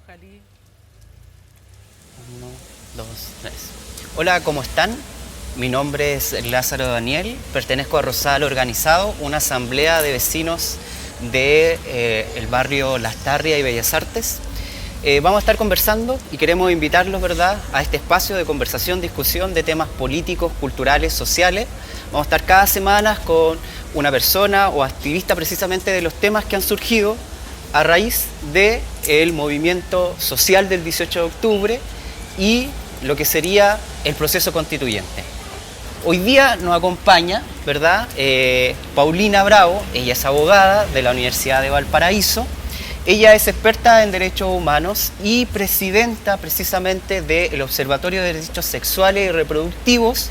Jalí. 1, 2, 3. Hola, ¿cómo están? Mi nombre es Lázaro Daniel, pertenezco a Rosal Organizado, una asamblea de vecinos de el barrio Lastarria y Bellas Artes. Vamos a estar conversando y queremos invitarlos, ¿verdad?, a este espacio de conversación, discusión de temas políticos, culturales, sociales. Vamos a estar cada semana con una persona o activista precisamente de los temas que han surgido a raíz del movimiento social del 18 de octubre y lo que sería el proceso constituyente. Hoy día nos acompaña, ¿verdad?, Paulina Bravo. Ella es abogada de la Universidad de Valparaíso. Ella es experta en derechos humanos y presidenta precisamente del Observatorio de Derechos Sexuales y Reproductivos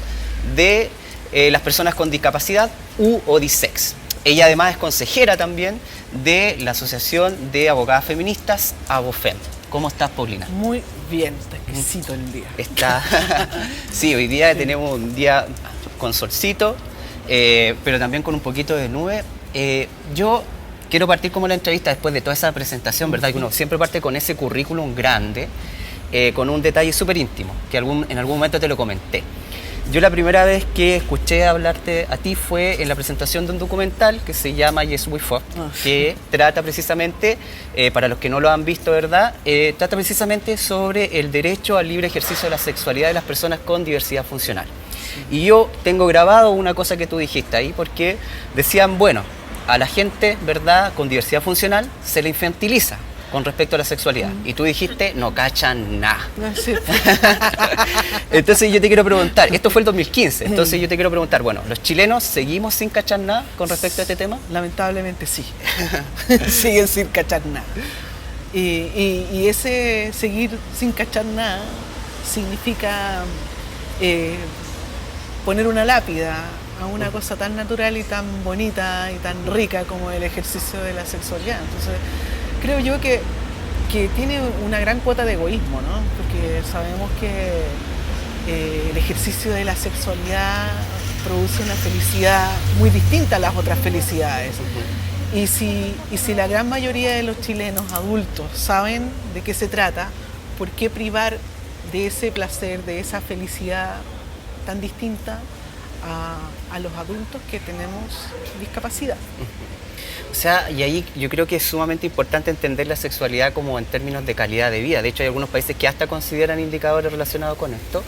de las personas con discapacidad, UODISEX. Ella además es consejera también de la Asociación de Abogadas Feministas, ABOFEM. ¿Cómo estás, Paulina? Muy bien, está exquisito el día. Sí, hoy día tenemos un día con solcito, pero también con un poquito de nube. Yo quiero partir como la entrevista después de toda esa presentación, ¿verdad? Que uno siempre parte con ese currículum grande, con un detalle súper íntimo, que en algún momento te lo comenté. Yo la primera vez que escuché hablarte a ti fue en la presentación de un documental que se llama Yes We Fuck, que trata precisamente, para los que no lo han visto, ¿verdad?, trata precisamente sobre el derecho al libre ejercicio de la sexualidad de las personas con diversidad funcional. Y yo tengo grabado una cosa que tú dijiste ahí, porque decían, bueno, a la gente, ¿verdad?, con diversidad funcional se le infantiliza con respecto a la sexualidad. Y tú dijiste, no cachan nada. No es cierto. Entonces yo te quiero preguntar, esto fue el 2015, entonces yo te quiero preguntar, bueno, ¿los chilenos seguimos sin cachar nada con respecto a este tema? Lamentablemente sí. Siguen sin cachar nada. Y ese seguir sin cachar nada significa poner una lápida a una cosa tan natural y tan bonita y tan rica como el ejercicio de la sexualidad. Entonces, creo yo que tiene una gran cuota de egoísmo, ¿no? Porque sabemos que el ejercicio de la sexualidad produce una felicidad muy distinta a las otras felicidades. Y si la gran mayoría de los chilenos adultos saben de qué se trata, ¿por qué privar de ese placer, de esa felicidad tan distinta a los adultos que tenemos discapacidad? O sea, y ahí yo creo que es sumamente importante entender la sexualidad como en términos de calidad de vida. De hecho, hay algunos países que hasta consideran indicadores relacionados con esto.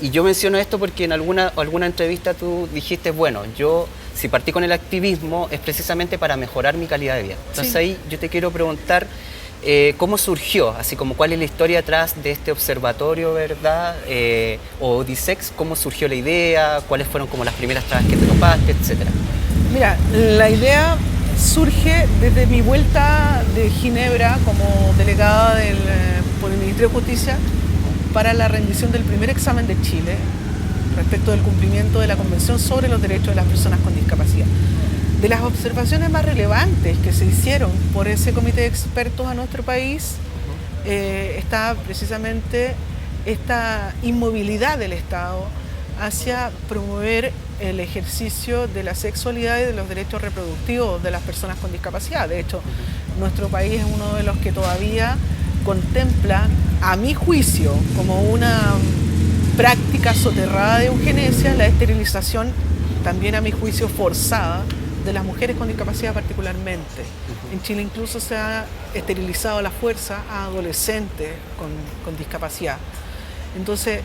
Y yo menciono esto porque en alguna entrevista tú dijiste, bueno, yo si partí con el activismo es precisamente para mejorar mi calidad de vida. Entonces sí, ahí yo te quiero preguntar, ¿cómo surgió? Así como cuál es la historia atrás de este observatorio, ¿verdad? O DISEX, ¿cómo surgió la idea? ¿Cuáles fueron como las primeras trabas que te topaste, etcétera? Mira, la idea surge desde mi vuelta de Ginebra como delegada por el Ministerio de Justicia para la rendición del primer examen de Chile respecto del cumplimiento de la Convención sobre los Derechos de las Personas con Discapacidad. De las observaciones más relevantes que se hicieron por ese comité de expertos a nuestro país, está precisamente esta inmovilidad del Estado hacia promover el ejercicio de la sexualidad y de los derechos reproductivos de las personas con discapacidad. De hecho, nuestro país es uno de los que todavía contempla, a mi juicio, como una práctica soterrada de eugenesia, la esterilización, también a mi juicio forzada, de las mujeres con discapacidad particularmente. En Chile incluso se ha esterilizado a la fuerza a adolescentes con discapacidad. Entonces,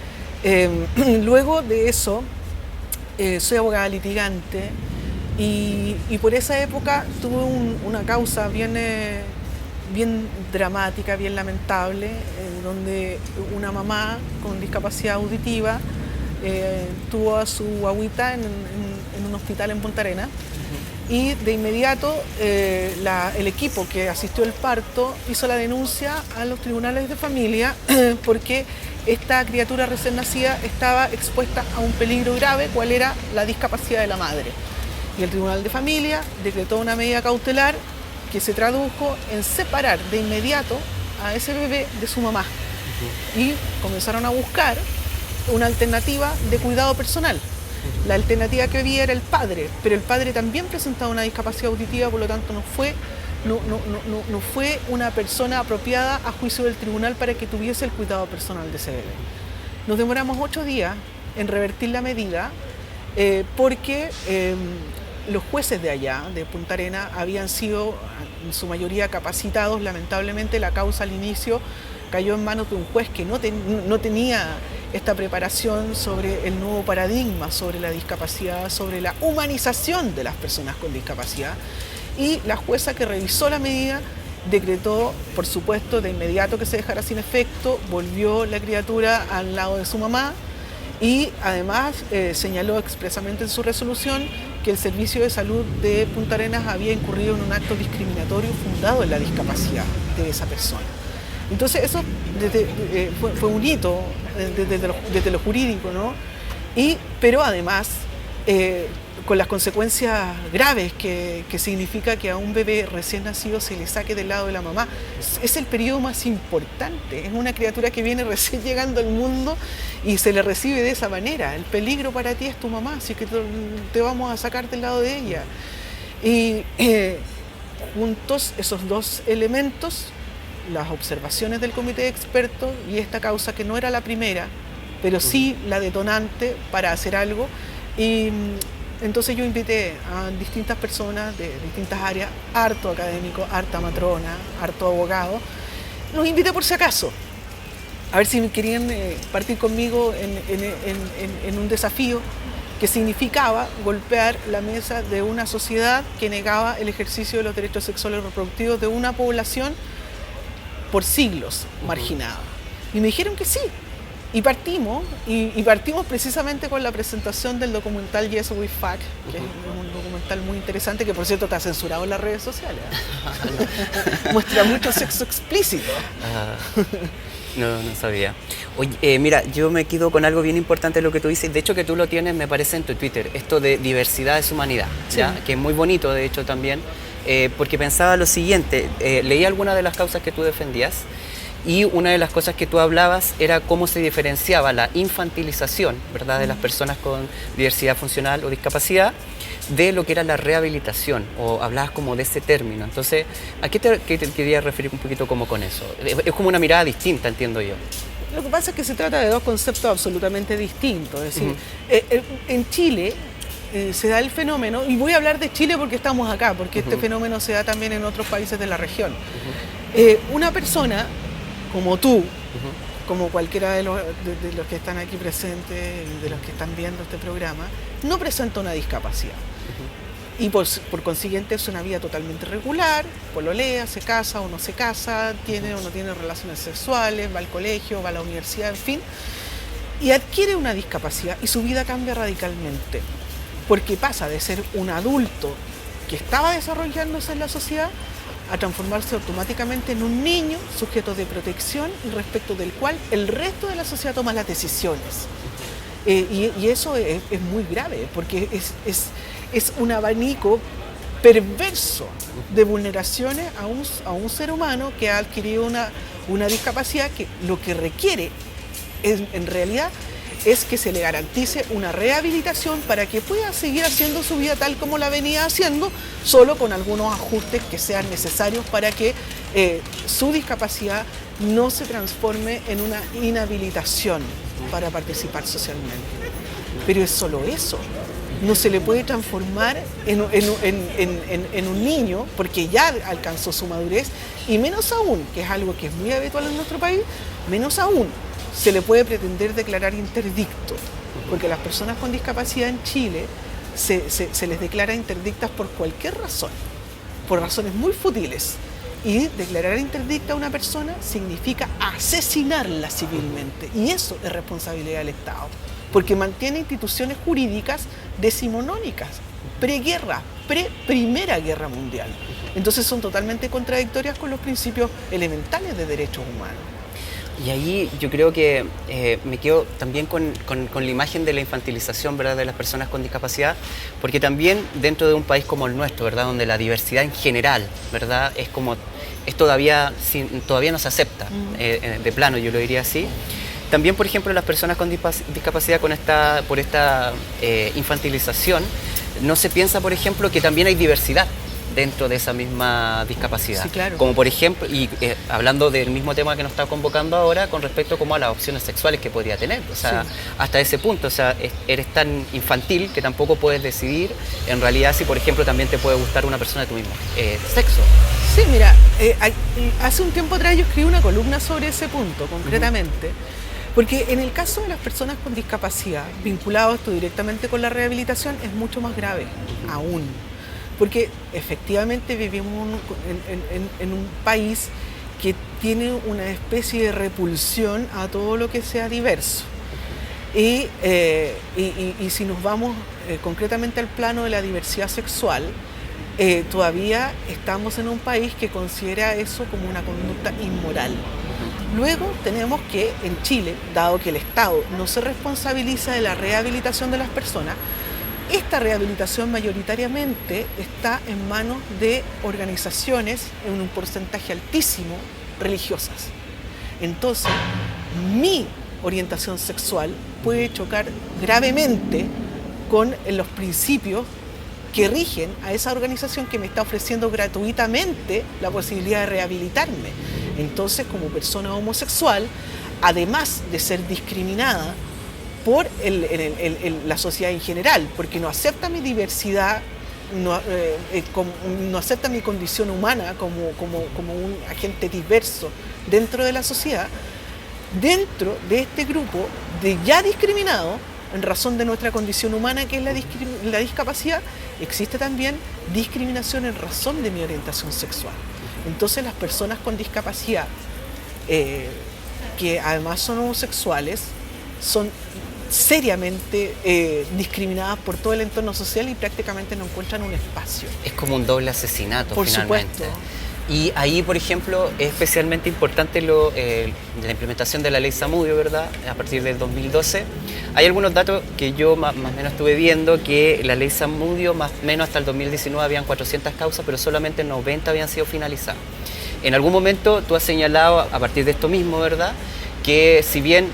luego de eso, soy abogada litigante y por esa época tuve una causa bien dramática, bien lamentable, donde una mamá con discapacidad auditiva tuvo a su guagüita en un hospital en Punta Arenas. Y de inmediato el equipo que asistió al parto hizo la denuncia a los tribunales de familia porque esta criatura recién nacida estaba expuesta a un peligro grave, cuál era la discapacidad de la madre. Y el tribunal de familia decretó una medida cautelar que se tradujo en separar de inmediato a ese bebé de su mamá. Y comenzaron a buscar una alternativa de cuidado personal. La alternativa que había era el padre, pero el padre también presentaba una discapacidad auditiva, por lo tanto no fue no fue una persona apropiada a juicio del tribunal para que tuviese el cuidado personal de ese bebé. Nos demoramos 8 días en revertir la medida porque los jueces de allá, de Punta Arenas, habían sido en su mayoría capacitados. Lamentablemente la causa al inicio cayó en manos de un juez que no tenía esta preparación sobre el nuevo paradigma, sobre la discapacidad, sobre la humanización de las personas con discapacidad. Y la jueza que revisó la medida decretó, por supuesto, de inmediato que se dejara sin efecto, volvió la criatura al lado de su mamá y además señaló expresamente en su resolución que el Servicio de Salud de Punta Arenas había incurrido en un acto discriminatorio fundado en la discapacidad de esa persona. Entonces eso fue un hito desde lo jurídico, ¿no? Pero además con las consecuencias graves que significa que a un bebé recién nacido se le saque del lado de la mamá. Es el periodo más importante, es una criatura que viene recién llegando al mundo y se le recibe de esa manera. El peligro para ti es tu mamá, así que te vamos a sacar del lado de ella. Y juntos esos dos elementos, las observaciones del comité de expertos y esta causa que no era la primera, pero sí la detonante para hacer algo. Y entonces yo invité a distintas personas de distintas áreas, harto académico, harta matrona, harto abogado. Los invité por si acaso, a ver si querían partir conmigo en un desafío que significaba golpear la mesa de una sociedad que negaba el ejercicio de los derechos sexuales y reproductivos de una población por siglos marginada. Y me dijeron que sí. Y partimos precisamente con la presentación del documental Yes We Fuck, que es un documental muy interesante, que por cierto está censurado en las redes sociales. Muestra mucho sexo explícito. No sabía. Oye, mira, yo me quedo con algo bien importante de lo que tú dices. De hecho, que tú lo tienes, me parece, en tu Twitter. Esto de diversidad es humanidad, ¿ya? Sí. Que es muy bonito, de hecho, también. Porque pensaba lo siguiente. Leí algunas de las causas que tú defendías. Y una de las cosas que tú hablabas era cómo se diferenciaba la infantilización, ¿verdad?, de las personas con diversidad funcional o discapacidad de lo que era la rehabilitación, o hablabas como de ese término. Entonces, ¿a qué te querías referir un poquito como con eso? Es como una mirada distinta, entiendo yo. Lo que pasa es que se trata de dos conceptos absolutamente distintos. Es decir, en Chile se da el fenómeno, y voy a hablar de Chile porque estamos acá, porque este fenómeno se da también en otros países de la región. Una persona como tú, como cualquiera de los que están aquí presentes y de los que están viendo este programa, no presenta una discapacidad. Y por consiguiente es una vida totalmente regular, pololea, se casa o no se casa, tiene o no tiene relaciones sexuales, va al colegio, va a la universidad, en fin, y adquiere una discapacidad y su vida cambia radicalmente, porque pasa de ser un adulto que estaba desarrollándose en la sociedad a transformarse automáticamente en un niño sujeto de protección y respecto del cual el resto de la sociedad toma las decisiones. Y eso es muy grave, porque es un abanico perverso de vulneraciones a un ser humano que ha adquirido una discapacidad que lo que requiere en realidad es que se le garantice una rehabilitación para que pueda seguir haciendo su vida tal como la venía haciendo, solo con algunos ajustes que sean necesarios para que su discapacidad no se transforme en una inhabilitación para participar socialmente. Pero es solo eso. No se le puede transformar en un niño porque ya alcanzó su madurez, y menos aún, que es algo que es muy habitual en nuestro país, menos aún se le puede pretender declarar interdicto, porque las personas con discapacidad en Chile se les declara interdictas por cualquier razón, por razones muy fútiles. Y declarar interdicta a una persona significa asesinarla civilmente, y eso es responsabilidad del Estado, porque mantiene instituciones jurídicas decimonónicas, preguerra, pre-Primera Guerra Mundial. Entonces son totalmente contradictorias con los principios elementales de derechos humanos. Y ahí yo creo que me quedo también con la imagen de la infantilización, ¿verdad?, de las personas con discapacidad, porque también dentro de un país como el nuestro, ¿verdad?, donde la diversidad en general, ¿verdad?, todavía no se acepta, de plano, yo lo diría así. También, por ejemplo, las personas con discapacidad por esta infantilización, no se piensa, por ejemplo, que también hay diversidad, dentro de esa misma discapacidad. Sí, claro. Como por ejemplo, y hablando del mismo tema que nos está convocando ahora, con respecto como a las opciones sexuales que podría tener. O sea, hasta ese punto, o sea, eres tan infantil que tampoco puedes decidir en realidad si, por ejemplo, también te puede gustar una persona de tu mismo sexo. Sí, mira, hace un tiempo atrás yo escribí una columna sobre ese punto, concretamente, porque en el caso de las personas con discapacidad, vinculado esto directamente con la rehabilitación, es mucho más grave aún, porque efectivamente vivimos en un país que tiene una especie de repulsión a todo lo que sea diverso. Y si nos vamos concretamente al plano de la diversidad sexual, todavía estamos en un país que considera eso como una conducta inmoral. Luego tenemos que en Chile, dado que el Estado no se responsabiliza de la rehabilitación de las personas, esta rehabilitación mayoritariamente está en manos de organizaciones en un porcentaje altísimo religiosas. Entonces, mi orientación sexual puede chocar gravemente con los principios que rigen a esa organización que me está ofreciendo gratuitamente la posibilidad de rehabilitarme. Entonces, como persona homosexual, además de ser discriminada por la sociedad en general, porque no acepta mi diversidad, no acepta mi condición humana como un agente diverso dentro de la sociedad, dentro de este grupo de ya discriminados, en razón de nuestra condición humana, que es la discapacidad, existe también discriminación en razón de mi orientación sexual. Entonces las personas con discapacidad, que además son homosexuales, son seriamente discriminadas por todo el entorno social y prácticamente no encuentran un espacio. Es como un doble asesinato, por finalmente. Supuesto. Y ahí, por ejemplo, es especialmente importante la implementación de la ley Zamudio, ¿verdad? A partir del 2012. Hay algunos datos que yo más o menos estuve viendo, que la ley Zamudio, más o menos hasta el 2019, habían 400 causas, pero solamente 90 habían sido finalizadas. En algún momento tú has señalado, a partir de esto mismo, ¿verdad?, que si bien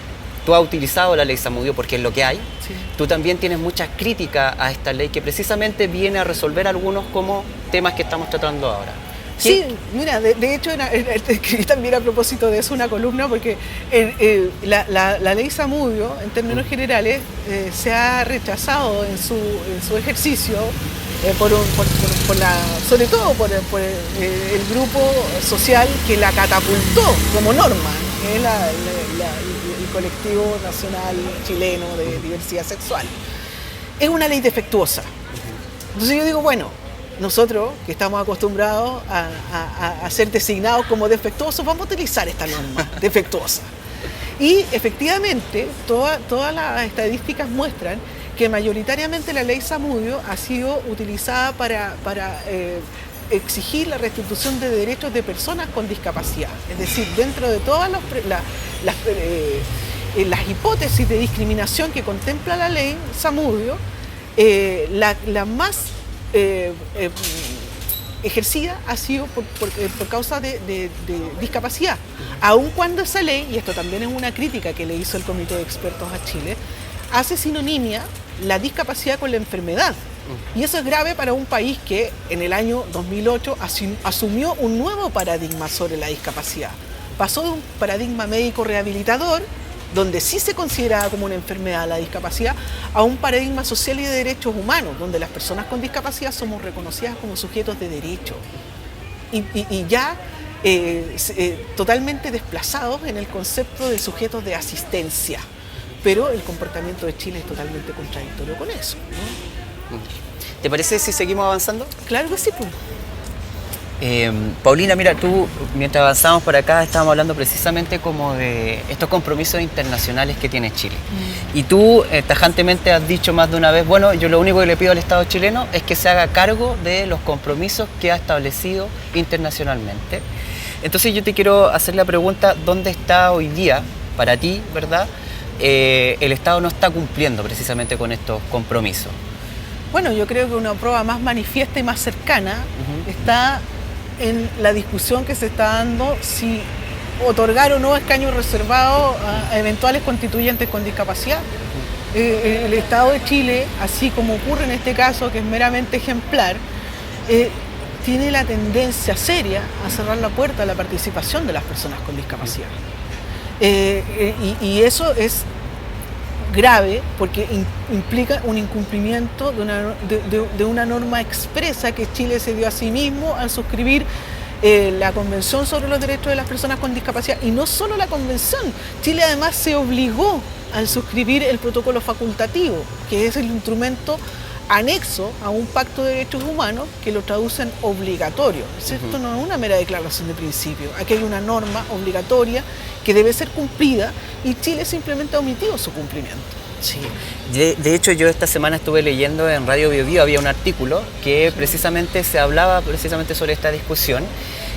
tú has utilizado la ley Zamudio porque es lo que hay, Sí. tú también tienes muchas críticas a esta ley que precisamente viene a resolver algunos como temas que estamos tratando ahora. Sí, mira, de hecho escribí también a propósito de eso una columna, porque la ley Zamudio, en términos generales, se ha rechazado en su ejercicio, sobre todo por el grupo social que la catapultó como norma, que es el colectivo nacional chileno de diversidad sexual. Es una ley defectuosa. Entonces yo digo, bueno, nosotros, que estamos acostumbrados a ser designados como defectuosos, vamos a utilizar esta norma defectuosa. Y efectivamente, todas las estadísticas muestran que mayoritariamente la ley Zamudio ha sido utilizada para exigir la restitución de derechos de personas con discapacidad. Es decir, dentro de todas las hipótesis de discriminación que contempla la ley Zamudio, la más ejercida ha sido por causa de discapacidad, aun cuando esa ley, y esto también es una crítica que le hizo el Comité de Expertos a Chile, hace sinonimia la discapacidad con la enfermedad. Y eso es grave para un país que en el año 2008 asumió un nuevo paradigma sobre la discapacidad. Pasó de un paradigma médico rehabilitador, donde sí se consideraba como una enfermedad la discapacidad, a un paradigma social y de derechos humanos, donde las personas con discapacidad somos reconocidas como sujetos de derecho y ya totalmente desplazados en el concepto de sujetos de asistencia. Pero el comportamiento de Chile es totalmente contradictorio con eso, ¿no? ¿Te parece si seguimos avanzando? Claro que sí, pues. Paulina, mira, tú, mientras avanzamos por acá, estábamos hablando precisamente como de estos compromisos internacionales que tiene Chile. Y tú tajantemente has dicho más de una vez, bueno, yo lo único que le pido al Estado chileno es que se haga cargo de los compromisos que ha establecido internacionalmente. Entonces yo te quiero hacer la pregunta, ¿dónde está hoy día, para ti, verdad, el Estado no está cumpliendo precisamente con estos compromisos? Bueno, yo creo que una prueba más manifiesta y más cercana está en la discusión que se está dando si otorgar o no escaños reservados a eventuales constituyentes con discapacidad. El Estado de Chile, así como ocurre en este caso, que es meramente ejemplar, tiene la tendencia seria a cerrar la puerta a la participación de las personas con discapacidad. Y eso es grave porque implica un incumplimiento de una norma expresa que Chile se dio a sí mismo al suscribir la Convención sobre los Derechos de las Personas con Discapacidad. Y no solo la Convención, Chile además se obligó al suscribir el protocolo facultativo, que es el instrumento anexo a un pacto de derechos humanos que lo traducen obligatorio. Esto no es una mera declaración de principio. Aquí hay una norma obligatoria que debe ser cumplida y Chile simplemente ha omitido su cumplimiento. Sí, de hecho yo esta semana estuve leyendo en Radio Bio Bio, había un artículo que precisamente se hablaba precisamente sobre esta discusión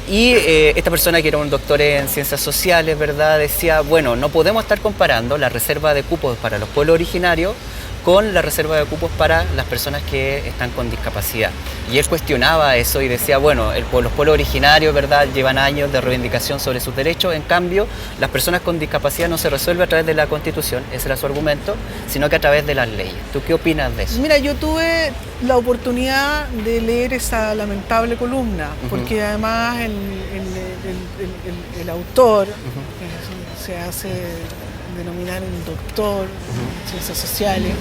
y esta persona que era un doctor en ciencias sociales, ¿verdad?, decía, bueno, no podemos estar comparando la reserva de cupos para los pueblos originarios con la reserva de cupos para las personas que están con discapacidad. Y él cuestionaba eso y decía, bueno, los pueblos originarios, ¿verdad?, llevan años de reivindicación sobre sus derechos, en cambio, las personas con discapacidad no se resuelve a través de la Constitución, ese era su argumento, sino que a través de las leyes. ¿Tú qué opinas de eso? Mira, yo tuve la oportunidad de leer esa lamentable columna, porque además el autor, se hace denominar un doctor en ciencias sociales,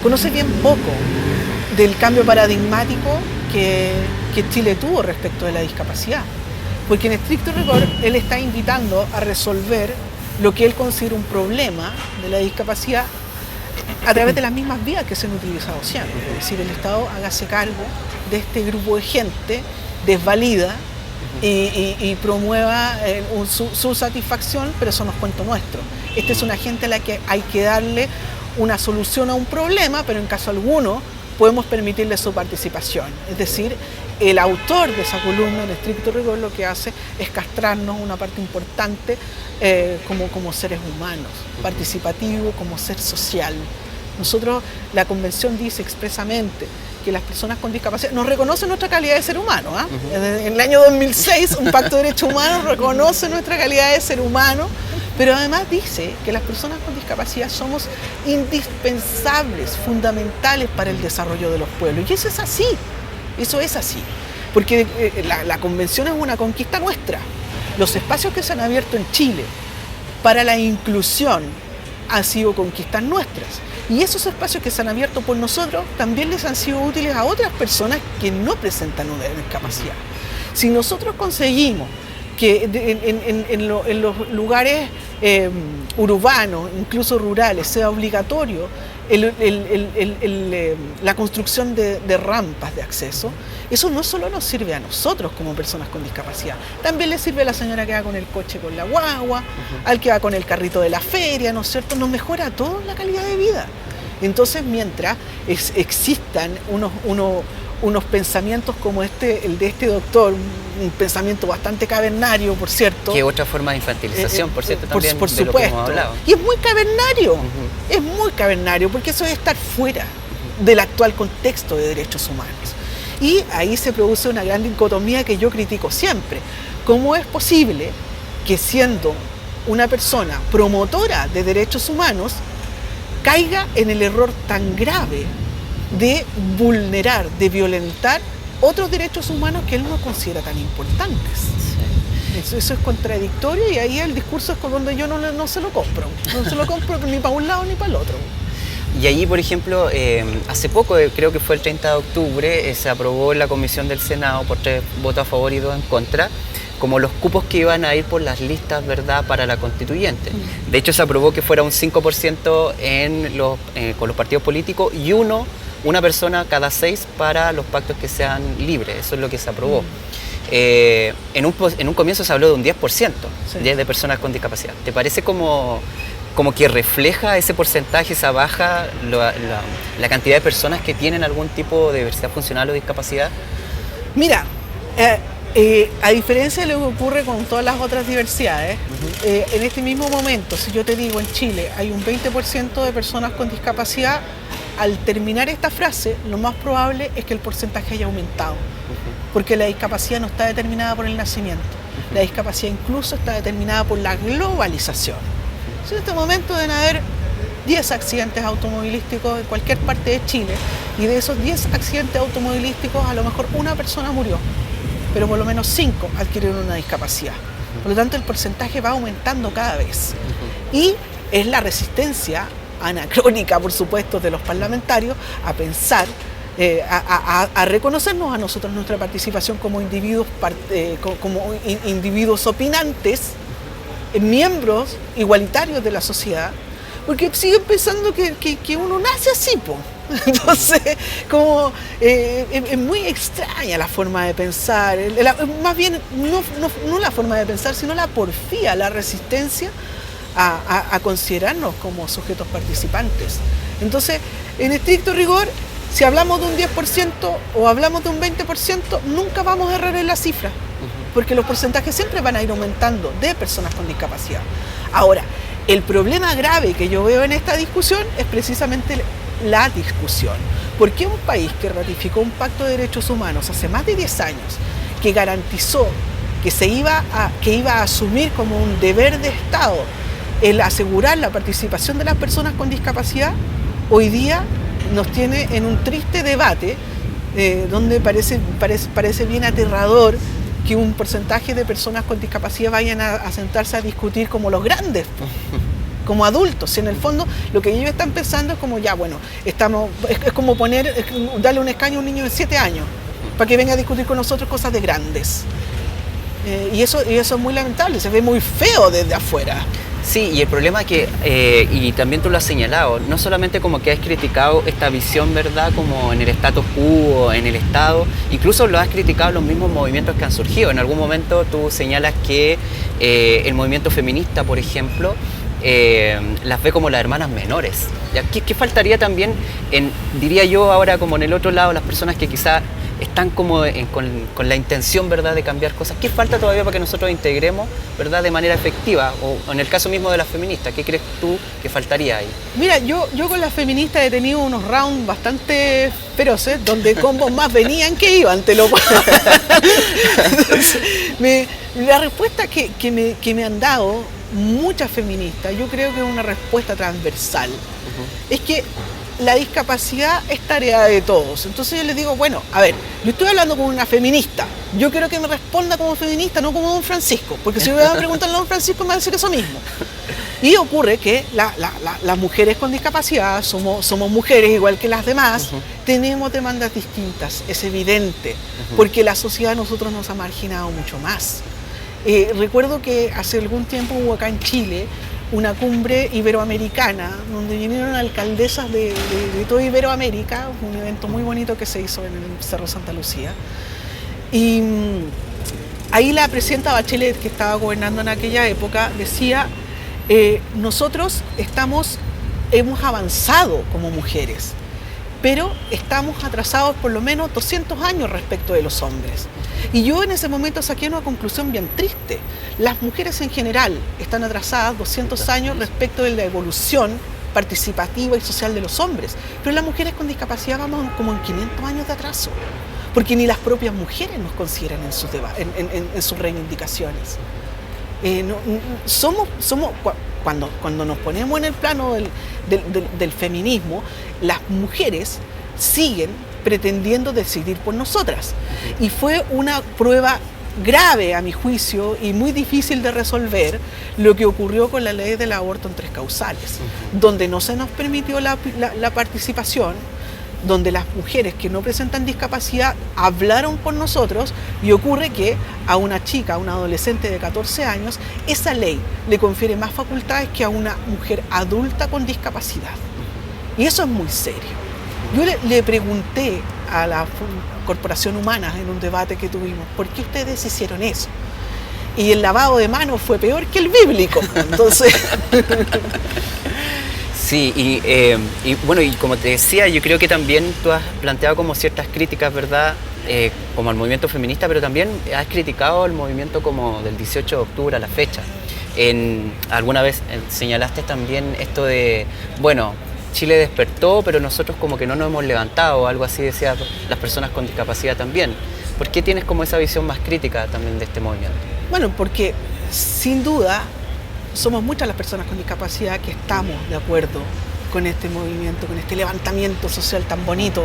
conoce bien poco del cambio paradigmático que Chile tuvo respecto de la discapacidad. Porque en estricto rigor él está invitando a resolver lo que él considera un problema de la discapacidad a través de las mismas vías que se han utilizado siempre. Es decir, el Estado hágase cargo de este grupo de gente, desvalida y promueva su satisfacción, pero eso no es cuento nuestro. Esta es una gente a la que hay que darle una solución a un problema, pero en caso alguno podemos permitirle su participación. Es decir, el autor de esa columna, en estricto rigor, lo que hace es castrarnos una parte importante como seres humanos, participativo, como ser social. Nosotros, la Convención dice expresamente que las personas con discapacidad nos reconocen nuestra calidad de ser humano. En el año 2006, un pacto de derechos humanos reconoce nuestra calidad de ser humano, pero además dice que las personas con discapacidad somos indispensables, fundamentales para el desarrollo de los pueblos. Y eso es así, porque la Convención es una conquista nuestra. Los espacios que se han abierto en Chile para la inclusión han sido conquistas nuestras. Y esos espacios que se han abierto por nosotros también les han sido útiles a otras personas que no presentan una discapacidad. Si nosotros conseguimos que en los lugares urbanos, incluso rurales, sea obligatorio la construcción de rampas de acceso, eso no solo nos sirve a nosotros como personas con discapacidad, también le sirve a la señora que va con el coche con la guagua, al que va con el carrito de la feria, ¿no es cierto? Nos mejora a todos la calidad de vida. Entonces, mientras existan unos pensamientos como el de este doctor, un pensamiento bastante cavernario, por cierto. Que otra forma de infantilización, por cierto, también por de supuesto. Lo que hemos hablado. Y es muy cavernario, porque eso es estar fuera del actual contexto de derechos humanos. Y ahí se produce una gran dicotomía que yo critico siempre. ¿Cómo es posible que siendo una persona promotora de derechos humanos caiga en el error tan grave de vulnerar, de violentar otros derechos humanos que él no considera tan importantes? Sí. Eso es contradictorio y ahí el discurso es con donde yo no se lo compro. No se lo compro ni para un lado ni para el otro. Y allí, por ejemplo, hace poco, creo que fue el 30 de octubre, se aprobó en la Comisión del Senado por 3 votos a favor y 2 en contra, como los cupos que iban a ir por las listas, ¿verdad?, para la constituyente. De hecho, se aprobó que fuera un 5% con los partidos políticos y una persona cada 6 para los pactos que sean libres. Eso es lo que se aprobó. En un comienzo se habló de un 10% de personas con discapacidad. ¿Te parece como que refleja ese porcentaje, esa baja, la cantidad de personas que tienen algún tipo de diversidad funcional o discapacidad? Mira, a diferencia de lo que ocurre con todas las otras diversidades, en este mismo momento, si yo te digo en Chile hay un 20% de personas con discapacidad, al terminar esta frase, lo más probable es que el porcentaje haya aumentado, porque la discapacidad no está determinada por el nacimiento, la discapacidad incluso está determinada por la globalización. En este momento deben haber 10 accidentes automovilísticos en cualquier parte de Chile, y de esos 10 accidentes automovilísticos a lo mejor una persona murió, pero por lo menos 5 adquirieron una discapacidad. Por lo tanto, el porcentaje va aumentando cada vez. Y es la resistencia anacrónica, por supuesto, de los parlamentarios a pensar, a reconocernos a nosotros nuestra participación como individuos, individuos opinantes, miembros igualitarios de la sociedad, porque siguen pensando que uno nace así, po. Entonces, como es muy extraña la forma de pensar, más bien no la forma de pensar, sino la porfía, la resistencia a considerarnos como sujetos participantes. Entonces, en estricto rigor, si hablamos de un 10% o hablamos de un 20%, nunca vamos a errar en la cifra, porque los porcentajes siempre van a ir aumentando de personas con discapacidad. Ahora, el problema grave que yo veo en esta discusión es precisamente la discusión. ¿Por qué un país que ratificó un pacto de derechos humanos hace más de 10 años, que garantizó que iba a asumir como un deber de Estado el asegurar la participación de las personas con discapacidad, hoy día nos tiene en un triste debate donde parece bien aterrador que un porcentaje de personas con discapacidad vayan a sentarse a discutir como los grandes, como adultos? En el fondo, lo que ellos están pensando es como, ya, bueno, es como darle un escaño a un niño de 7 años para que venga a discutir con nosotros cosas de grandes. Y eso es muy lamentable, se ve muy feo desde afuera. Sí, y el problema es que, y también tú lo has señalado, no solamente como que has criticado esta visión, ¿verdad?, como en el status quo, en el Estado, incluso lo has criticado en los mismos movimientos que han surgido. En algún momento tú señalas que el movimiento feminista, por ejemplo, las ve como las hermanas menores. ¿Qué faltaría también, diría yo ahora, como en el otro lado, las personas que quizás están como con la intención, ¿verdad?, de cambiar cosas? ¿Qué falta todavía para que nosotros integremos, ¿verdad?, de manera efectiva? O en el caso mismo de las feministas, ¿qué crees tú que faltaría ahí? Mira, yo con las feministas he tenido unos rounds bastante feroces, donde combos más venían que iban, te lo puedo. Entonces, la respuesta que me han dado muchas feministas, yo creo que es una respuesta transversal, es que la discapacidad es tarea de todos. Entonces yo les digo, bueno, a ver, yo estoy hablando con una feminista, yo quiero que me responda como feminista, no como don Francisco, porque si me van a preguntar a don Francisco me va a decir eso mismo. Y ocurre que las mujeres con discapacidad somos mujeres igual que las demás, tenemos demandas distintas, es evidente, porque la sociedad a nosotros nos ha marginado mucho más. Recuerdo que hace algún tiempo hubo acá en Chile una cumbre iberoamericana, donde vinieron alcaldesas de toda Iberoamérica, un evento muy bonito que se hizo en el Cerro Santa Lucía. Y ahí la presidenta Bachelet, que estaba gobernando en aquella época, decía, nosotros hemos avanzado como mujeres, pero estamos atrasados por lo menos 200 años respecto de los hombres. Y yo en ese momento saqué una conclusión bien triste. Las mujeres en general están atrasadas 200 años respecto de la evolución participativa y social de los hombres, pero las mujeres con discapacidad vamos como en 500 años de atraso, porque ni las propias mujeres nos consideran en sus reivindicaciones. Cuando nos ponemos en el plano del feminismo, las mujeres siguen pretendiendo decidir por nosotras. Y fue una prueba grave, a mi juicio, y muy difícil de resolver lo que ocurrió con la ley del aborto en 3 causales, donde no se nos permitió la participación, donde las mujeres que no presentan discapacidad hablaron por nosotros, y ocurre que a una chica, a una adolescente de 14 años, esa ley le confiere más facultades que a una mujer adulta con discapacidad. Y eso es muy serio. Yo le pregunté a la Corporación Humana en un debate que tuvimos, ¿por qué ustedes hicieron eso? Y el lavado de manos fue peor que el bíblico. Entonces... Sí, y bueno, y como te decía, yo creo que también tú has planteado como ciertas críticas, ¿verdad?, como al movimiento feminista, pero también has criticado el movimiento como del 18 de octubre a la fecha. Alguna vez señalaste también esto de, bueno, Chile despertó, pero nosotros como que no nos hemos levantado, algo así decían las personas con discapacidad también. ¿Por qué tienes como esa visión más crítica también de este movimiento? Bueno, porque sin duda somos muchas las personas con discapacidad que estamos de acuerdo con este movimiento, con este levantamiento social tan bonito.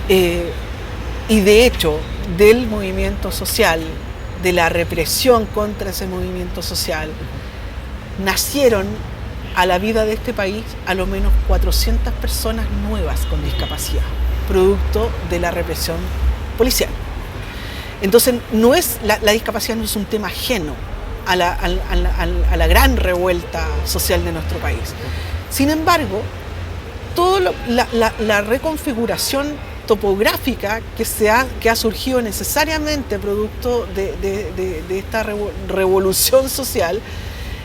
Y de hecho, del movimiento social, de la represión contra ese movimiento social, nacieron a la vida de este país a lo menos 400 personas nuevas con discapacidad, producto de la represión policial. Entonces, la discapacidad no es un tema ajeno a la gran revuelta social de nuestro país. Sin embargo, toda la reconfiguración topográfica que ha surgido necesariamente producto de esta revolución social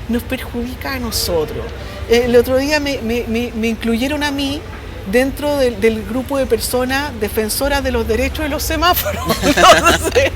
nos perjudica a nosotros. El otro día me incluyeron a mí dentro del grupo de personas defensoras de los derechos de los semáforos. Entonces,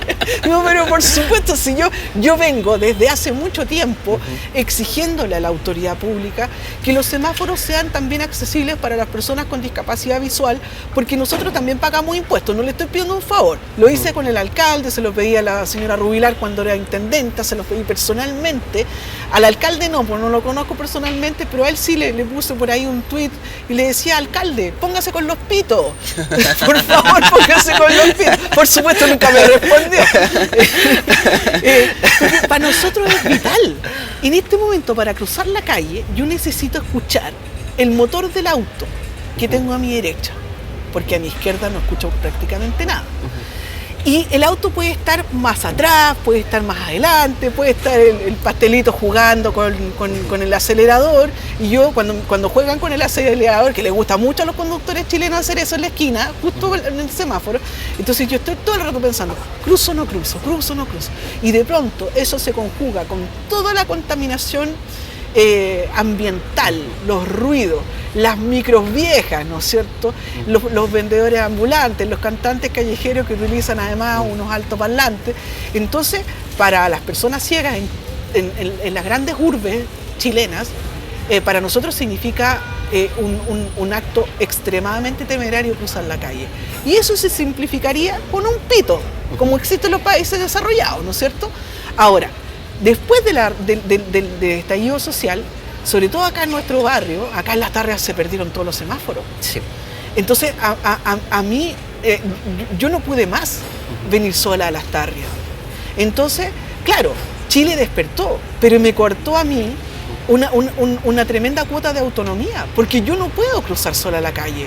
no, pero por supuesto, si yo vengo desde hace mucho tiempo exigiéndole a la autoridad pública que los semáforos sean también accesibles para las personas con discapacidad visual, porque nosotros también pagamos impuestos, no le estoy pidiendo un favor. Lo hice con el alcalde, se lo pedí a la señora Rubilar cuando era intendenta, se lo pedí personalmente. Al alcalde no, pues no lo conozco personalmente, pero a él sí le puse por ahí un tuit y le decía: alcalde, póngase con los pitos. Por favor, póngase con los pitos. Por supuesto, nunca me respondió. Para nosotros es vital. En este momento, para cruzar la calle, yo necesito escuchar el motor del auto que tengo a mi derecha, porque a mi izquierda no escucho prácticamente nada. Y el auto puede estar más atrás, puede estar más adelante, puede estar el pastelito jugando con el acelerador. Y yo, cuando juegan con el acelerador, que les gusta mucho a los conductores chilenos hacer eso en la esquina, justo en el semáforo, entonces yo estoy todo el rato pensando: cruzo o no cruzo, cruzo o no cruzo. Y de pronto eso se conjuga con toda la contaminación ambiental, los ruidos, las micros viejas, ¿no es cierto? Los vendedores ambulantes, los cantantes callejeros que utilizan además unos altoparlantes. Entonces, para las personas ciegas en las grandes urbes chilenas, para nosotros significa un acto extremadamente temerario cruzar la calle. Y eso se simplificaría con un pito, como existe en los países desarrollados, ¿no es cierto? Ahora, después del estallido social, sobre todo acá en nuestro barrio, acá en Las Tarrias se perdieron todos los semáforos. Sí. Entonces, a mí, yo no pude más venir sola a Las Tarrias. Entonces, claro, Chile despertó, pero me cortó a mí una tremenda cuota de autonomía, porque yo no puedo cruzar sola la calle.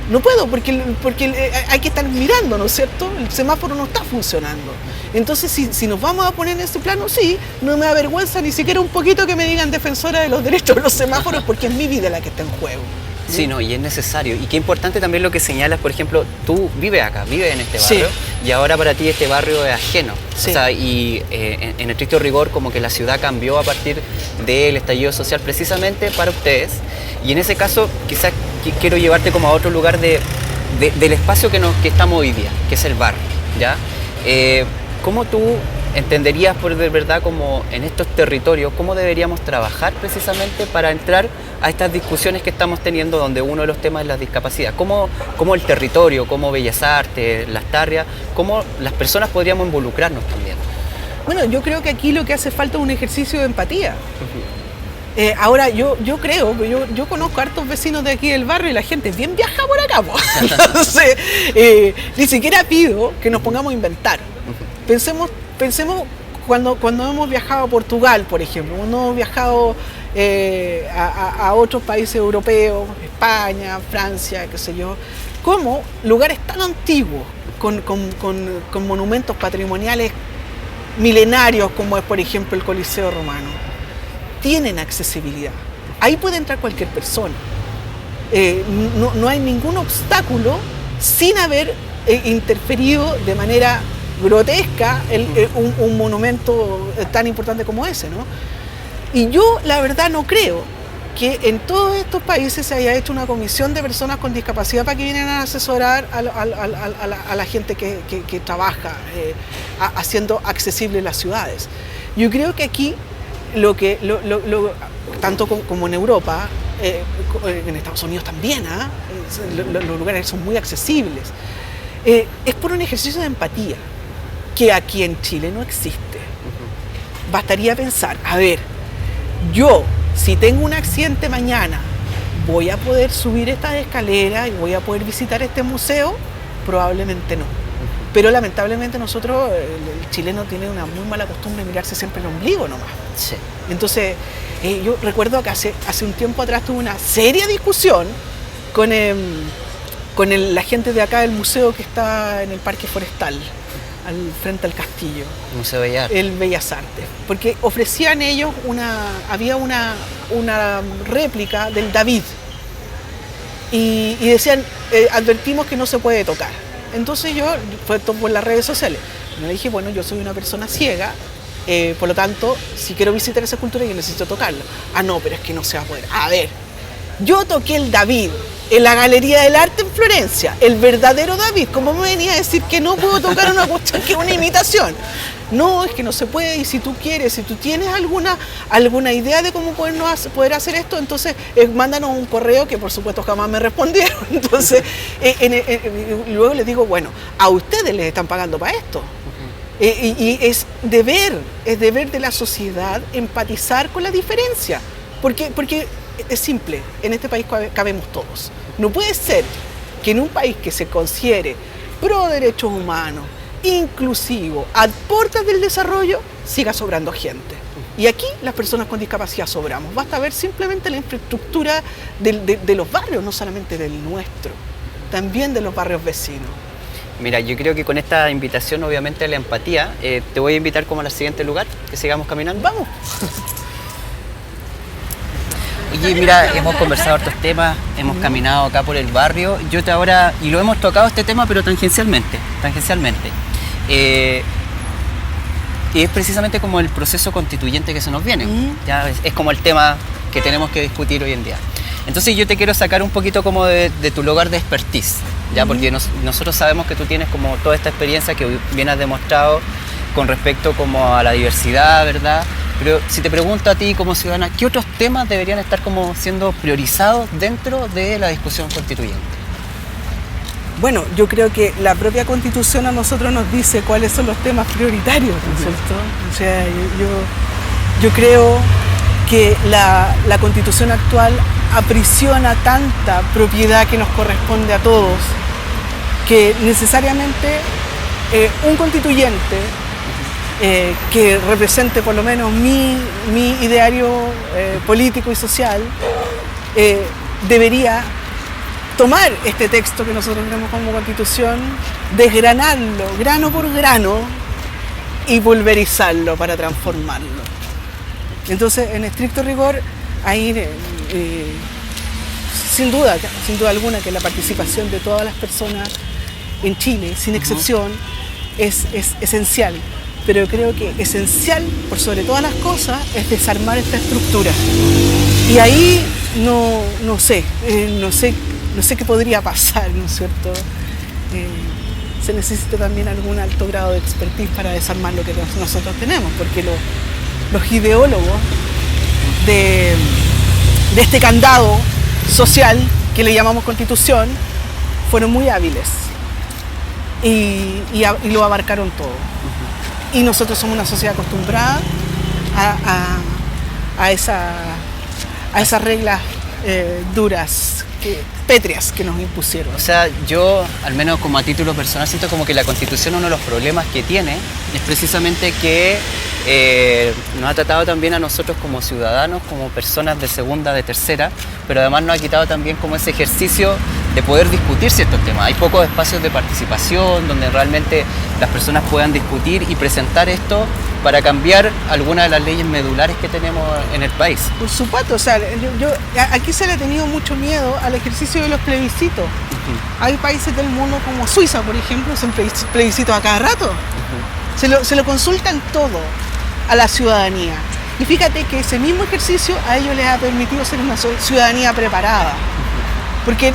No puedo, porque hay que estar mirando, ¿no es cierto? El semáforo no está funcionando. Entonces, si nos vamos a poner en ese plano, sí, no me avergüenza ni siquiera un poquito que me digan defensora de los derechos de los semáforos, porque es mi vida la que está en juego. Sí, no, y es necesario. Y qué importante también lo que señalas, por ejemplo, tú vives acá, vives en este barrio, y ahora para ti este barrio es ajeno. Sí. O sea, y en estricto rigor, como que la ciudad cambió a partir del estallido social precisamente para ustedes. Y en ese caso, quizás quiero llevarte como a otro lugar del espacio que estamos hoy día, que es el barrio, ¿ya? ¿Cómo tú entenderías, por de verdad, como en estos territorios, cómo deberíamos trabajar precisamente para entrar a estas discusiones que estamos teniendo, donde uno de los temas es la discapacidad? ¿Cómo el territorio, cómo Bellas Artes, Las Tarrias, cómo las personas podríamos involucrarnos también? Bueno, yo creo que aquí lo que hace falta es un ejercicio de empatía. Ahora, yo creo, yo conozco a hartos vecinos de aquí del barrio y la gente es bien viaja por acá, pues. Entonces, ni siquiera pido que nos pongamos a inventar. Pensemos cuando hemos viajado a Portugal, por ejemplo, cuando hemos viajado a otros países europeos, España, Francia, qué sé yo, como lugares tan antiguos, con monumentos patrimoniales milenarios como es, por ejemplo, el Coliseo Romano, tienen accesibilidad. Ahí puede entrar cualquier persona. No hay ningún obstáculo sin haber interferido de manera grotesca un monumento tan importante como ese, ¿no? Y yo, la verdad, no creo que en todos estos países se haya hecho una comisión de personas con discapacidad para que vienen a asesorar a la gente que trabaja haciendo accesibles las ciudades. Yo creo que aquí tanto como en Europa, en Estados Unidos también, los lugares son muy accesibles. Es por un ejercicio de empatía que aquí en Chile no existe. Bastaría pensar, a ver, yo si tengo un accidente mañana ¿voy a poder subir estas escaleras y voy a poder visitar este museo? Probablemente no. Pero lamentablemente nosotros, el chileno tiene una muy mala costumbre de mirarse siempre el ombligo nomás. Sí. Entonces, yo recuerdo que hace un tiempo atrás tuve una seria discusión con la gente de acá del museo que está en el Parque Forestal, frente al castillo. Museo Bellas Artes. El Bellas Artes. Porque ofrecían ellos había una réplica del David. Y decían, advertimos que no se puede tocar. Entonces yo, fue todo por las redes sociales, me dije, bueno, yo soy una persona ciega, por lo tanto, si quiero visitar esa escultura, yo necesito tocarla. Ah, no, pero es que no se va a poder. A ver, yo toqué el David en la Galería del Arte en Florencia, el verdadero David. ¿Cómo me venía a decir que no puedo tocar una cuestión que es una imitación? No, es que no se puede, y si tú quieres, si tú tienes alguna idea de cómo poder hacer esto, entonces mándanos un correo, que por supuesto jamás me respondieron. Entonces, luego les digo, bueno, a ustedes les están pagando para esto. Y es deber de la sociedad empatizar con la diferencia, porque es simple, en este país cabemos todos. No puede ser que en un país que se considere pro derechos humanos, inclusivo, a puertas del desarrollo, siga sobrando gente. Y aquí las personas con discapacidad sobramos. Basta ver simplemente la infraestructura de los barrios, no solamente del nuestro, también de los barrios vecinos. Mira, yo creo que con esta invitación, obviamente, a la empatía, te voy a invitar como al siguiente lugar, que sigamos caminando. ¡Vamos! Oye, mira, hemos conversado hartos temas, hemos caminado acá por el barrio, y lo hemos tocado este tema, pero tangencialmente. Y es precisamente como el proceso constituyente que se nos viene. Ya es como el tema que tenemos que discutir hoy en día. Entonces yo te quiero sacar un poquito como de tu lugar de expertise, ya, porque nosotros sabemos que tú tienes como toda esta experiencia que bien has demostrado con respecto como a la diversidad, ¿verdad? Pero si te pregunto a ti como ciudadana, ¿qué otros temas deberían estar como siendo priorizados dentro de la discusión constituyente? Bueno, yo creo que la propia Constitución a nosotros nos dice cuáles son los temas prioritarios, ¿no es cierto? O sea, yo creo que la Constitución actual aprisiona tanta propiedad que nos corresponde a todos, que necesariamente un constituyente que represente por lo menos mi ideario político y social debería tomar este texto que nosotros tenemos como Constitución, desgranarlo grano por grano y pulverizarlo para transformarlo. Entonces, en estricto rigor, ahí sin duda alguna que la participación de todas las personas en Chile, sin excepción, es esencial. Pero creo que esencial, por sobre todas las cosas, es desarmar esta estructura. Y ahí no sé qué podría pasar, ¿no es cierto? Se necesita también algún alto grado de expertise para desarmar lo que nosotros tenemos, porque los ideólogos de este candado social que le llamamos Constitución fueron muy hábiles y lo abarcaron todo. Y nosotros somos una sociedad acostumbrada a esas reglas duras, pétreas que nos impusieron. O sea, yo, al menos como a título personal, siento como que la Constitución, uno de los problemas que tiene es precisamente que nos ha tratado también a nosotros como ciudadanos, como personas de segunda, de tercera, pero además nos ha quitado también como ese ejercicio de poder discutir ciertos temas. Hay pocos espacios de participación donde realmente las personas puedan discutir y presentar esto para cambiar algunas de las leyes medulares que tenemos en el país. Por supuesto, o sea, aquí se le ha tenido mucho miedo al ejercicio de los plebiscitos. Hay países del mundo como Suiza, por ejemplo, son plebiscitos a cada rato. Se lo consultan todo a la ciudadanía. Y fíjate que ese mismo ejercicio a ellos les ha permitido ser una ciudadanía preparada. Porque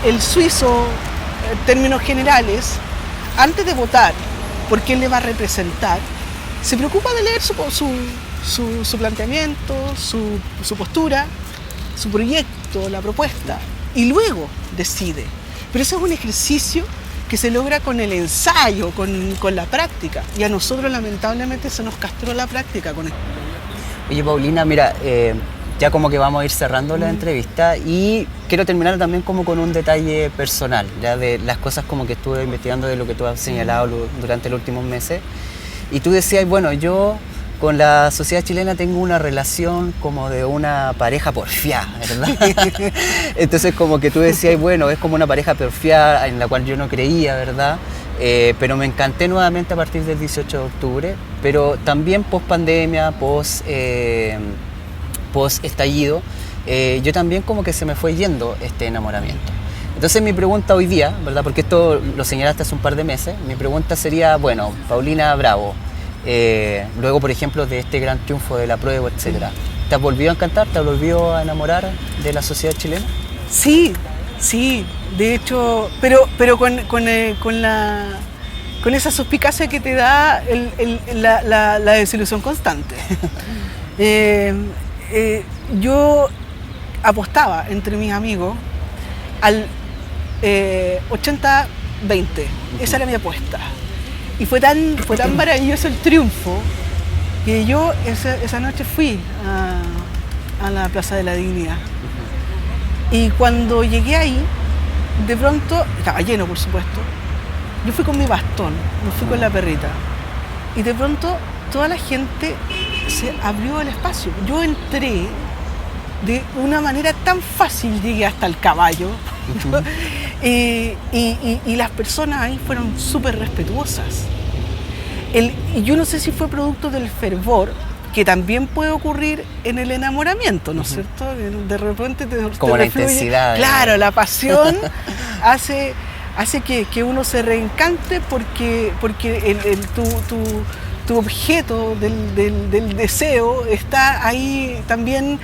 el suizo, en términos generales, antes de votar por quién le va a representar, se preocupa de leer su planteamiento, su postura, su proyecto, la propuesta, y luego decide. Pero eso es un ejercicio que se logra con el ensayo, con la práctica, y a nosotros lamentablemente se nos castró la práctica con esto. Oye, Paulina, mira, ya como que vamos a ir cerrando la entrevista y quiero terminar también como con un detalle personal, ya de las cosas como que estuve investigando de lo que tú has señalado durante los últimos meses. Y tú decías, bueno, yo con la sociedad chilena tengo una relación como de una pareja porfiada, ¿verdad? Entonces como que tú decías, bueno, es como una pareja porfiada en la cual yo no creía, ¿verdad? Pero me encanté nuevamente a partir del 18 de octubre, pero también post pandemia, post estallido, yo también como que se me fue yendo este enamoramiento. Entonces mi pregunta hoy día, ¿verdad? Porque esto lo señalaste hace un par de meses, mi pregunta sería, bueno, Paulina Bravo, luego por ejemplo de este gran triunfo de la prueba, etcétera, ¿te has volvido a encantar? ¿Te has volvido a enamorar de la sociedad chilena? Sí, sí, de hecho, pero con esa suspicacia que te da la desilusión constante. Yo apostaba entre mis amigos al 80-20, esa era mi apuesta. Y fue tan maravilloso el triunfo que yo esa noche fui a la Plaza de la Dignidad. Y cuando llegué ahí, de pronto, estaba lleno por supuesto, yo fui con mi bastón, no fui con la perrita. Y de pronto toda la gente se abrió el espacio. Yo entré de una manera tan fácil, llegué hasta el caballo. Y las personas ahí fueron súper respetuosas. Y yo no sé si fue producto del fervor, que también puede ocurrir en el enamoramiento, ¿no es cierto? De repente como la intensidad. Claro, la pasión hace que uno se reencante porque tu objeto del deseo está ahí también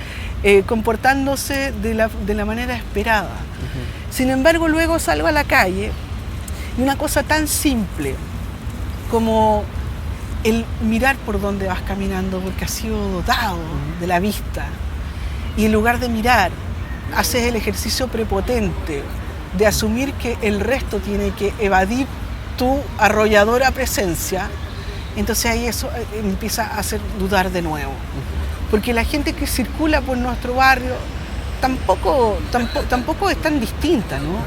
comportándose de la manera esperada. Sin embargo, luego salgo a la calle y una cosa tan simple como el mirar por dónde vas caminando, porque has sido dotado de la vista, y en lugar de mirar, haces el ejercicio prepotente de asumir que el resto tiene que evadir tu arrolladora presencia, entonces ahí eso empieza a hacer dudar de nuevo. Porque la gente que circula por nuestro barrio tampoco es tan distinta, ¿no?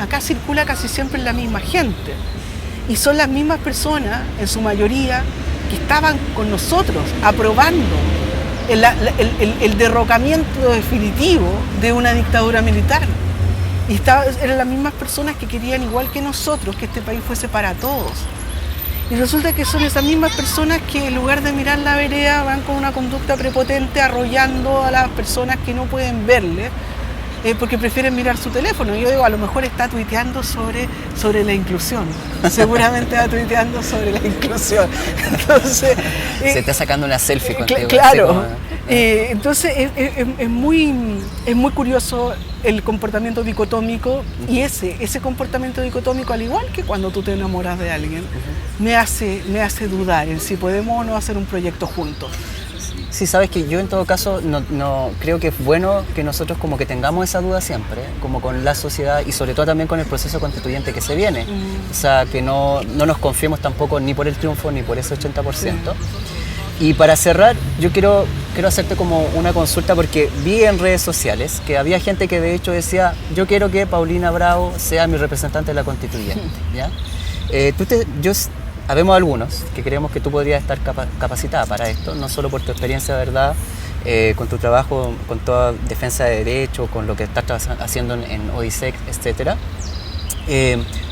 Acá circula casi siempre la misma gente. Y son las mismas personas, en su mayoría, que estaban con nosotros aprobando el derrocamiento definitivo de una dictadura militar. Y eran las mismas personas que querían, igual que nosotros, que este país fuese para todos. Y resulta que son esas mismas personas que en lugar de mirar la vereda van con una conducta prepotente arrollando a las personas que no pueden verle, porque prefieren mirar su teléfono. Yo digo, a lo mejor está tuiteando sobre la inclusión. Seguramente está tuiteando sobre la inclusión. Entonces, se está sacando una selfie contigo. Claro. Entonces es muy curioso el comportamiento dicotómico, y ese comportamiento dicotómico, al igual que cuando tú te enamoras de alguien, me hace dudar en si podemos o no hacer un proyecto juntos. Sí, sabes que yo en todo caso no creo que es bueno que nosotros como que tengamos esa duda siempre, como con la sociedad y sobre todo también con el proceso constituyente que se viene. O sea, que no nos confiemos tampoco ni por el triunfo ni por ese 80%. Y para cerrar, yo quiero hacerte como una consulta, porque vi en redes sociales que había gente que de hecho decía, yo quiero que Paulina Bravo sea mi representante de la constituyente, ¿ya? Habemos algunos que creemos que tú podrías estar capacitada para esto, no solo por tu experiencia, ¿verdad? Con tu trabajo, con toda defensa de derechos, con lo que estás haciendo en OISEC, etc.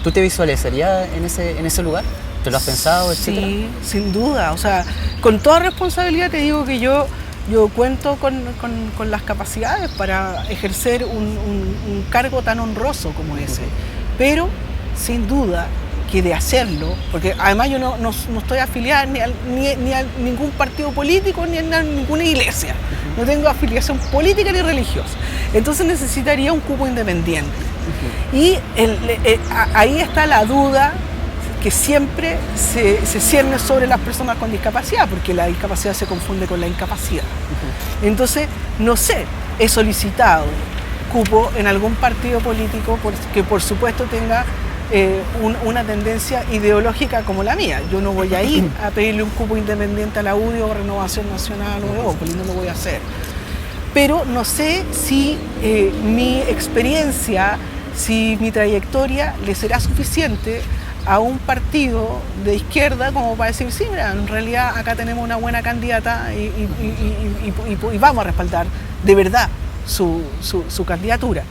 ¿Tú te visualizarías en ese lugar? ¿Te lo has pensado, etcétera? Sí, sin duda. O sea, con toda responsabilidad te digo que yo cuento con las capacidades para ejercer un cargo tan honroso como ese. Pero, sin duda, que de hacerlo, porque además yo no estoy afiliada ni a ningún partido político ni a ninguna iglesia, no tengo afiliación política ni religiosa, entonces necesitaría un cupo independiente. Y ahí está la duda que siempre se cierne sobre las personas con discapacidad, porque la discapacidad se confunde con la incapacidad. Entonces, no sé, he solicitado cupo en algún partido político que por supuesto tenga una tendencia ideológica como la mía. Yo no voy a ir a pedirle un cupo independiente a la UDI o Renovación Nacional o Evópolis, no lo voy a hacer. pero no sé si mi experiencia, si mi trayectoria le será suficiente a un partido de izquierda como para decir, sí, mira, en realidad acá tenemos una buena candidata y vamos a respaldar de verdad su candidatura.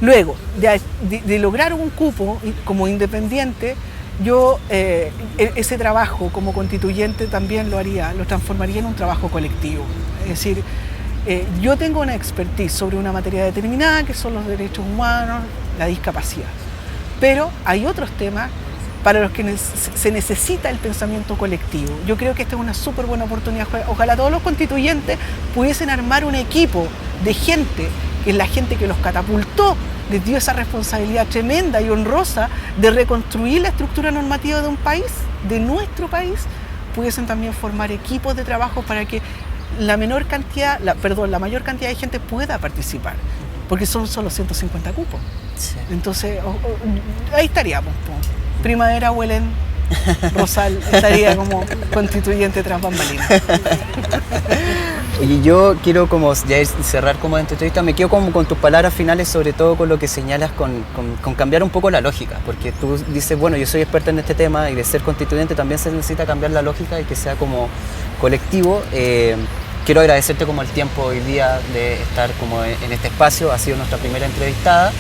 Luego, de lograr un cupo como independiente, yo ese trabajo como constituyente también lo transformaría en un trabajo colectivo. Es decir, yo tengo una expertise sobre una materia determinada, que son los derechos humanos, la discapacidad. Pero hay otros temas para los que se necesita el pensamiento colectivo. Yo creo que esta es una súper buena oportunidad. Ojalá todos los constituyentes pudiesen armar un equipo de gente, que es la gente que los catapultó, les dio esa responsabilidad tremenda y honrosa de reconstruir la estructura normativa de un país, de nuestro país, pudiesen también formar equipos de trabajo para que la mayor cantidad de gente pueda participar, porque son solo 150 cupos. Sí. Entonces, ahí estaríamos, Primavera Huelen Rosal estaría como constituyente tras bambalinas. Oye, yo quiero como ya cerrar como esta entrevista, me quedo como con tus palabras finales, sobre todo con lo que señalas con cambiar un poco la lógica, porque tú dices, bueno, yo soy experta en este tema y de ser constituyente también se necesita cambiar la lógica y que sea como colectivo. Quiero agradecerte como el tiempo hoy día de estar como en este espacio, ha sido nuestra primera entrevistada.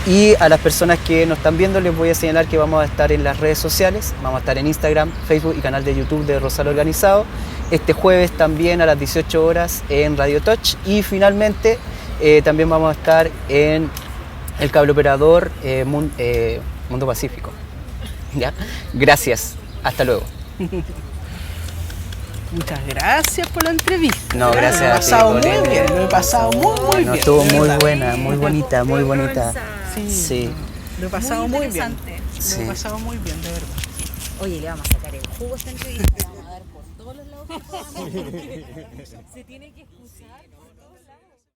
Y a las personas que nos están viendo les voy a señalar que vamos a estar en las redes sociales, vamos a estar en Instagram, Facebook y canal de YouTube de Rosal Organizado. Este jueves también a las 18 horas en Radio Touch y finalmente también vamos a estar en el cable operador Mundo Pacífico. ¿Ya? Gracias, hasta luego. Muchas gracias por la entrevista. No, gracias. Lo he pasado muy bien, lo he pasado muy bien. Estuvo muy buena, muy bonita, muy bonita. Sí. Lo he pasado muy bien. Sí. Lo he pasado muy bien, de verdad. Oye, le vamos a sacar el jugo a esta entrevista, le vamos a dar por todos los lados que podamos. Se tiene que excusar.